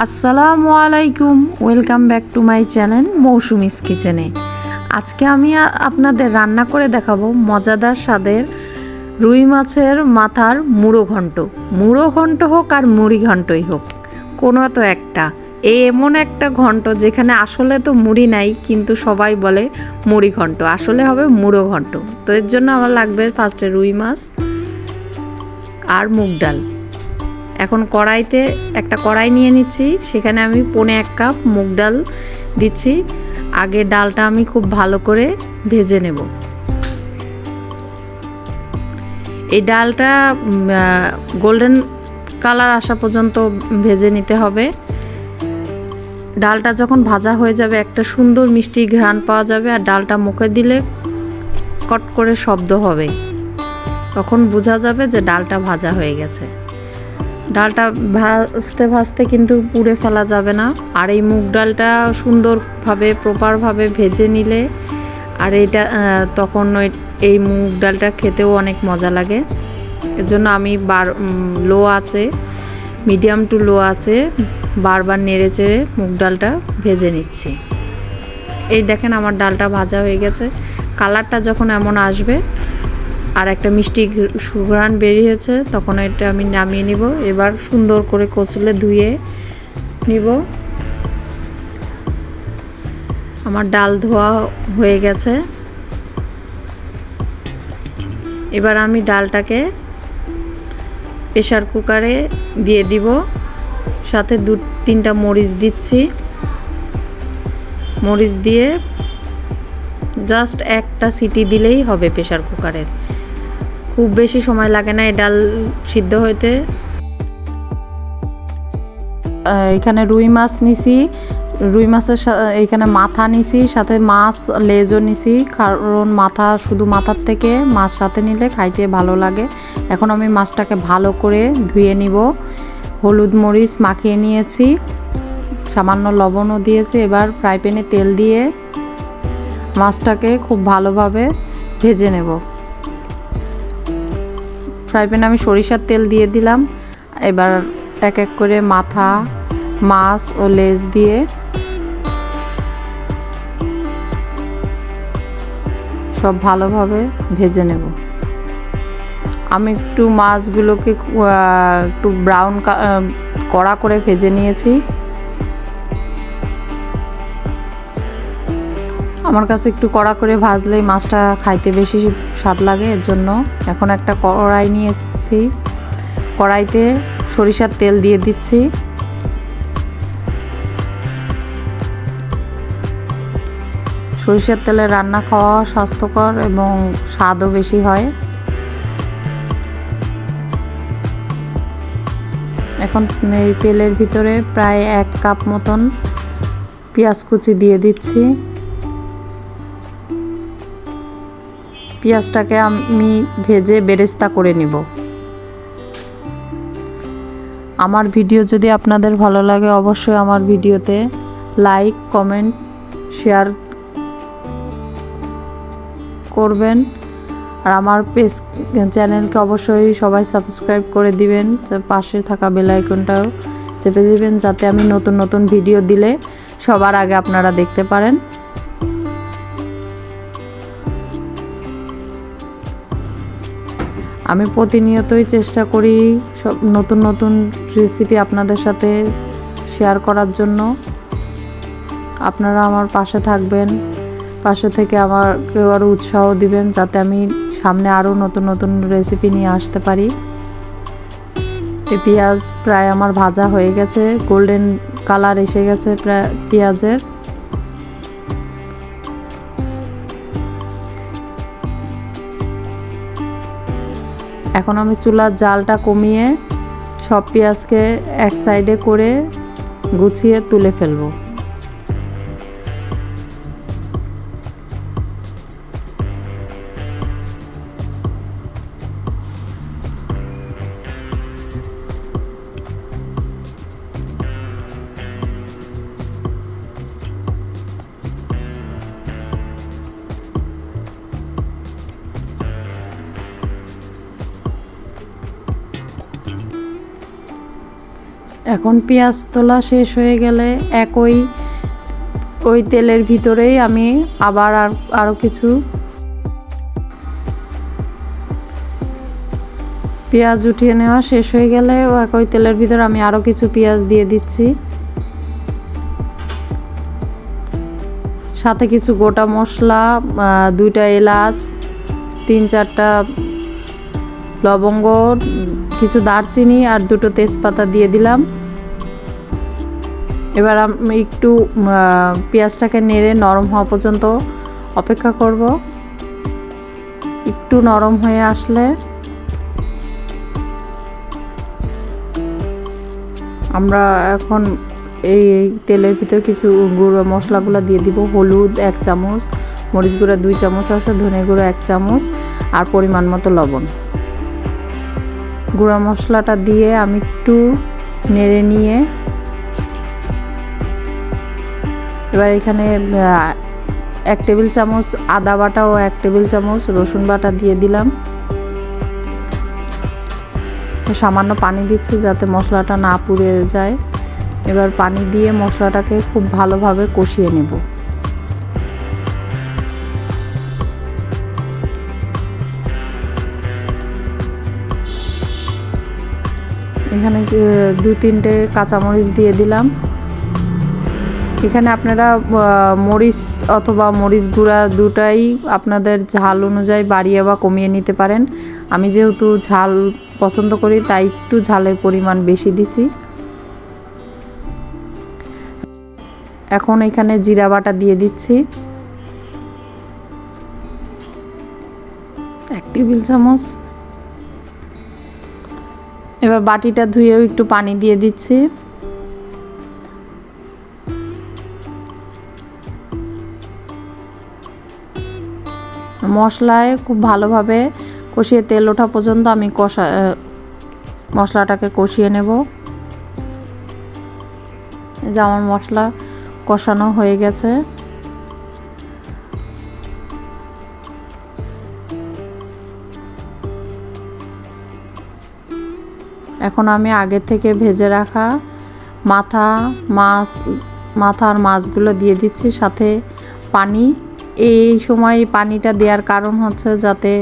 আসসালামু আলাইকুম, welcome back to my channel Mousumi's কিচেনে। আজকে আমি আপনাদের রান্না করে দেখাবো মজাদার স্বাদের রুই মাছের মাথার মুড়ো ঘন্ট। মুড়ো ঘন্ট হোক আর মুড়ি ঘন্টই হোক, কোনো তো একটা এমন একটা ঘন্ট যেখানে আসলে তো মুড়ি নাই, কিন্তু সবাই বলে মুড়ি ঘন্ট, আসলে হবে মুড়ো ঘন্ট। তো এর জন্য আমার লাগবে ফার্স্টে রুই মাছ আর মুগ ডাল। এখন কড়াইতে একটা কড়াই নিয়ে নিচ্ছি, সেখানে আমি 1.5 কাপ মুগ ডাল দিচ্ছি। আগে ডালটা আমি খুব ভালো করে ভেজে নেব। এই ডালটা গোল্ডেন কালার আসা পর্যন্ত ভেজে নিতে হবে। ডালটা যখন ভাজা হয়ে যাবে একটা সুন্দর মিষ্টি ঘ্রাণ পাওয়া যাবে, আর ডালটা মুখে দিলে কট করে শব্দ হবে, তখন বোঝা যাবে যে ডালটা ভাজা হয়ে গেছে। ডালটা ভাজতে ভাজতে কিন্তু পুড়ে ফেলা যাবে না। আর এই মুগ ডালটা সুন্দরভাবে প্রপারভাবে ভেজে নিলে আর এটা তখন এই মুগ ডালটা খেতেও অনেক মজা লাগে। এর জন্য আমি লো আছে, মিডিয়াম টু লো আছে বারবার নেড়ে চেড়ে মুগ ডালটা ভেজে নিচ্ছি। এই দেখেন আমার ডালটা ভাজা হয়ে গেছে। কালারটা যখন এমন আসবে আর একটা মিষ্টি সুঘ্রাণ বেরিয়েছে, তখন এটা আমি নামিয়ে নিব। এবার সুন্দর করে কচলে ধুয়ে নিব। আমার ডাল ধোয়া হয়ে গেছে। এবার আমি ডালটাকে প্রেসার কুকারে দিয়ে দিব, সাথে 2-3টা মরিচ দিচ্ছি। মরিচ দিয়ে জাস্ট একটা সিটি দিলেই হবে প্রেসার কুকারের। খুব বেশি সময় লাগে না এই ডাল সিদ্ধ হইতে। এখানে রুই মাছ নিছি, রুই মাছের এখানে মাথা নিছি, সাথে মাছ লেজও নিছি, কারণ শুধু মাথার থেকে মাছ সাথে নিলে খাইতে ভালো লাগে। এখন আমি মাছটাকে ভালো করে ধুয়ে নিব। হলুদ মরিচ মাখিয়ে নিয়েছি, সামান্য লবণও দিয়েছি। এবার ফ্রাই প্যানে তেল দিয়ে মাছটাকে খুব ভালোভাবে ভেজে নেব। ফ্রাই প্যানে আমি সরিষার তেল দিয়ে দিলাম। এবার এক এক করে মাথা, মাছ ও লেজ দিয়ে সব ভালোভাবে ভেজে নেব। আমি একটু মাছগুলোকে একটু ব্রাউন কড়া করে ভেজে নিয়েছি। আমার কাছে একটু কড়া করে ভাজলেই মাছটা খাইতে বেশি স্বাদ লাগে, এর জন্য। এখন একটা কড়াই নিয়েছি, কড়াইতে সরিষার তেল দিয়ে দিচ্ছি। সরিষার তেলে রান্না খাওয়া স্বাস্থ্যকর এবং স্বাদও বেশি হয়। এখন এই তেলের ভিতরে প্রায় 1 কাপ মতন পেঁয়াজ কুচি দিয়ে দিচ্ছি। পেঁয়াজটাকে আমি ভেজে বেরেস্তা করে নিব। আমার ভিডিও যদি আপনাদের ভালো লাগে, অবশ্যই আমার ভিডিওতে লাইক, কমেন্ট, শেয়ার করবেন। আর আমার চ্যানেলকে অবশ্যই সবাই সাবস্ক্রাইব করে দিবেন। পাশে থাকা বেল আইকনটাও চেপে দিবেন, যাতে আমি নতুন নতুন ভিডিও দিলে সবার আগে আপনারা দেখতে পারেন। আমি প্রতিনিয়তই চেষ্টা করি সব নতুন নতুন রেসিপি আপনাদের সাথে শেয়ার করার জন্য। আপনারা আমার পাশে থাকবেন, পাশে থেকে আমাকে আরও উৎসাহ দিবেন, যাতে আমি সামনে আরও নতুন নতুন রেসিপি নিয়ে আসতে পারি। এই পেঁয়াজ প্রায় আমার ভাজা হয়ে গেছে, গোল্ডেন কালার এসে গেছে প্রায় পেঁয়াজের। এখন আমি চুলার জালটা কমিয়ে সব পেঁয়াজকে এক সাইডে করে গুছিয়ে তুলে ফেলবো। এখন পেঁয়াজ তোলা শেষ হয়ে গেলে ওই তেলের ভিতরেই আমি আবার আরও কিছু পেঁয়াজ উঠিয়ে নেওয়া শেষ হয়ে গেলে একই তেলের ভিতরে আমি আরও কিছু পেঁয়াজ দিয়ে দিচ্ছি, সাথে কিছু গোটা মশলা, 2টা এলাচ, 3-4টা লবঙ্গ, কিছু দারচিনি আর 2টো তেজপাতা দিয়ে দিলাম। এবার আমি একটু পেঁয়াজটাকে নেড়ে নরম হওয়া পর্যন্ত অপেক্ষা করব। একটু নরম হয়ে আসলে আমরা এখন এই তেলের ভিতরে কিছু গুঁড়ো মশলাগুলো দিয়ে দিব। হলুদ 1 চামচ, মরিচ গুঁড়া 2 চামচ আছে, ধনে গুঁড়ো 1 চামচ আর পরিমাণ মতো লবণ। গুঁড়া মশলাটা দিয়ে আমি একটু নেড়ে নিয়ে এবার এখানে 1 টেবিল চামচ আদা বাটা ও 1 টেবিল চামচ রসুন বাটা দিয়ে দিলাম। সামান্য পানি দিচ্ছি যাতে মশলাটা না পুড়ে যায়। এবার পানি দিয়ে মশলাটাকে খুব ভালোভাবে কষিয়ে নেব। এখানে 2-3টে কাঁচামরিচ দিয়ে দিলাম। এখানে আপনারা মরিচ অথবা মরিচ গুঁড়া দুটাই আপনাদের ঝাল অনুযায়ী বাড়িয়ে বা কমিয়ে নিতে পারেন। আমি যেহেতু ঝাল পছন্দ করি তাই একটু ঝালের পরিমাণ বেশি দিছি। এখন এখানে জিরা বাটা দিয়ে দিচ্ছি 1 টেবিল চামচ। এবার বাটিটা ধুয়েও একটু পানি দিয়ে দিচ্ছি। মশলায় খুব ভালোভাবে কষিয়ে তেল ওঠা পর্যন্ত আমি মশলাটাকে কষিয়ে নেব। এই যে আমার মশলা কষানো হয়ে গেছে। এখন আমি আগে থেকে ভেজে রাখা মাথার মাছগুলো দিয়ে দিচ্ছি, সাথে পানি। এই সময় পানিটা দেওয়ার কারণ হচ্ছে যাতে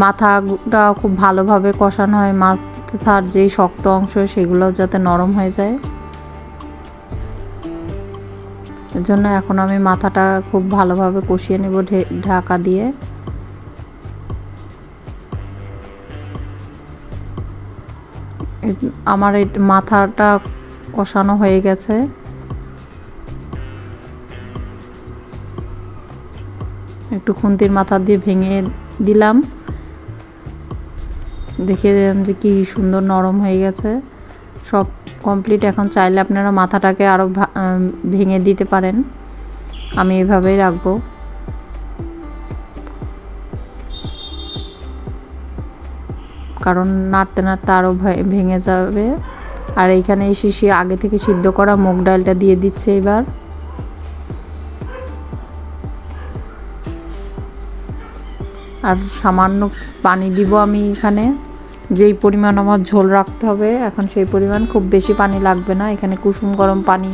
মাথাটা খুব ভালোভাবে কষানো হয়, মাথার যেই শক্ত অংশ সেগুলো যাতে নরম হয়ে যায়। এর জন্য এখন আমি মাথাটা খুব ভালোভাবে কষিয়ে নেব ঢাকা দিয়ে। আমার এই মাথাটা কষানো হয়ে গেছে। একটু খুন্তির মাথা দিয়ে ভেঙে দিলাম, দেখে দিলাম যে কি সুন্দর নরম হয়ে গেছে। সব কমপ্লিট। এখন চাইলে আপনারা মাথাটাকে আরও ভেঙে দিতে পারেন, আমি এভাবেই রাখবো। কারণ নাড়তে নাড়তে আরও ভেঙে যাবে। আর এইখানে আগে থেকে সিদ্ধ করা মুগ ডালটা দিয়ে দিচ্ছে এবার। আর সামান্য পানি দিব আমি এখানে, যেই পরিমাণ আমার ঝোল রাখতে হবে এখন সেই পরিমাণ, খুব বেশি পানি লাগবে না। এখানে কুসুম গরম পানি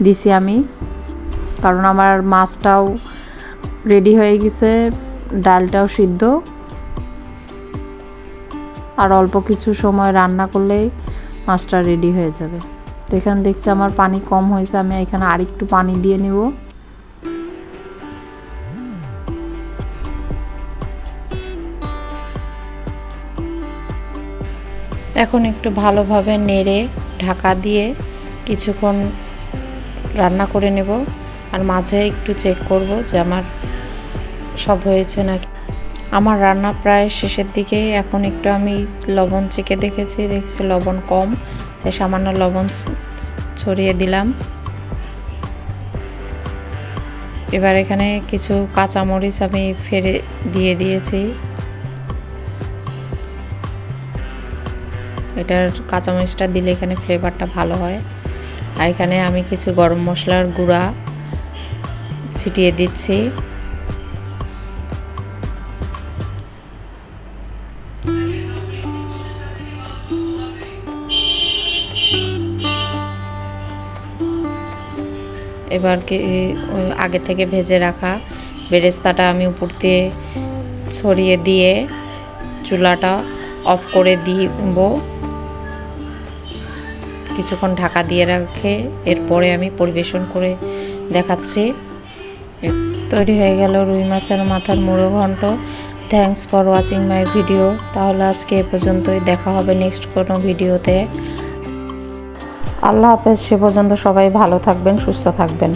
দিছি আমি, কারণ আমার মাছটাও রেডি হয়ে গেছে, ডালটাও সিদ্ধ। আর অল্প কিছু সময় রান্না করলেই মাছটা রেডি হয়ে যাবে। তো এখানে দেখছি আমার পানি কম হয়েছে, আমি এখানে আরেকটু পানি দিয়ে নেব। এখন একটু ভালোভাবে নেড়ে ঢাকা দিয়ে কিছুক্ষণ রান্না করে নেব। আর মাঝে একটু চেক করব যে আমার সব হয়েছে নাকি। আমার রান্না প্রায় শেষের দিকে। এখন একটু আমি লবণ চেখে দেখছি লবণ কম, তাই সামান্য লবণ ছড়িয়ে দিলাম। এবার এখানে কিছু কাঁচামরিচ আমি ফেলে দিয়ে দিয়েছি। এটার কাঁচামরিচটা দিলে এখানে ফ্লেভারটা ভালো হয়। আর এখানে আমি কিছু গরম মশলার গুঁড়া ছিটিয়ে দিচ্ছি। এবার আগে থেকে ভেজে রাখা বেরেস্তাটা আমি উপর দিয়ে ছড়িয়ে দিয়ে চুলাটা অফ করে দিব, কিছুক্ষণ ঢাকা দিয়ে রাখে এরপরে আমি পরিবেশন করে দেখাচ্ছি। তৈরি হয়ে গেল রুই মাছের মাথার মুড়ো ঘন্ট। Thanks for watching my video. তাহলে আজকে এ পর্যন্তই, দেখা হবে নেক্সট কোনো ভিডিওতে। আল্লাহ হাফেজ। সে পর্যন্ত সবাই ভালো থাকবেন, সুস্থ থাকবেন।